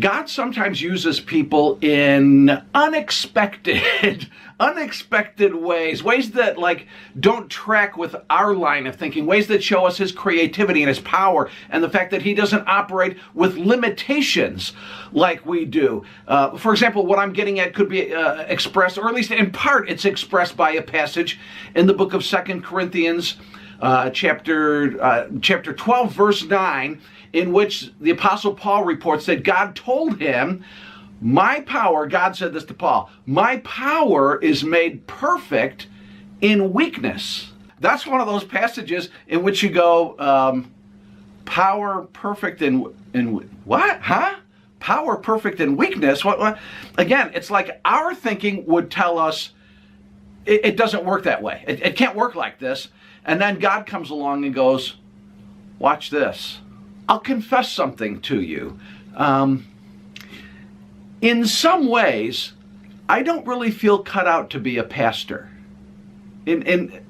God sometimes uses people in unexpected ways, ways that like don't track with our line of thinking, ways that show us his creativity and his power and the fact that he doesn't operate with limitations like we do. For example, what I'm getting at could be expressed, or at least in part it's expressed by a passage in the book of 2 Corinthians chapter 12, verse 9, in which the Apostle Paul reports that God told him, my power, God said this to Paul, my power is made perfect in weakness. That's one of those passages in which you go, power perfect in what? Huh? Power perfect in weakness? What? Again, it's like our thinking would tell us it doesn't work that way. It can't work like this. And then God comes along and goes, watch this. I'll confess something to you. In some ways, I don't really feel cut out to be a pastor. In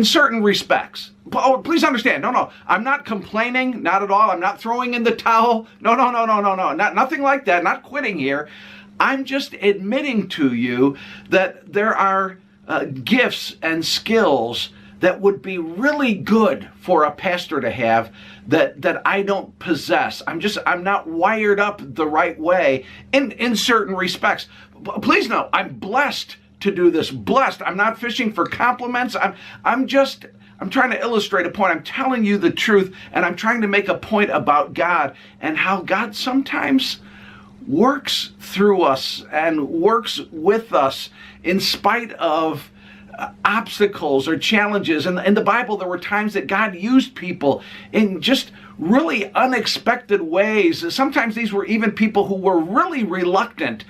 certain respects. Oh, please understand. No. I'm not complaining. Not at all. I'm not throwing in the towel. No. Nothing like that. Not quitting here. I'm just admitting to you that there are gifts and skills that would be really good for a pastor to have that I don't possess. I'm not wired up the right way in certain respects. Please know, I'm blessed to do this. Blessed. I'm not fishing for compliments. I'm trying to illustrate a point. I'm telling you the truth, and I'm trying to make a point about God and how God sometimes works through us and works with us in spite of obstacles or challenges. And in the Bible, there were times that God used people in just really unexpected ways. Sometimes these were even people who were really reluctant.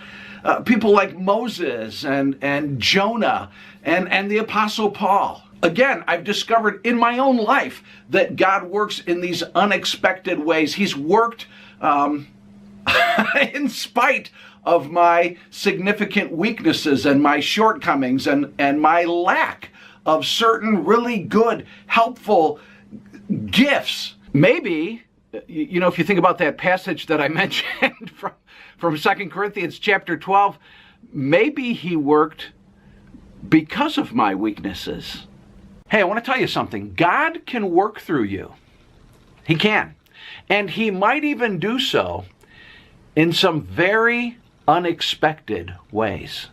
People like Moses and Jonah and the Apostle Paul. Again, I've discovered in my own life that God works in these unexpected ways. He's worked in spite of my significant weaknesses and my shortcomings and my lack of certain really good, helpful gifts. Maybe, if you think about that passage that I mentioned from 2 Corinthians chapter 12, maybe he worked because of my weaknesses. Hey, I want to tell you something. God can work through you. He can. And he might even do so in some very unexpected ways.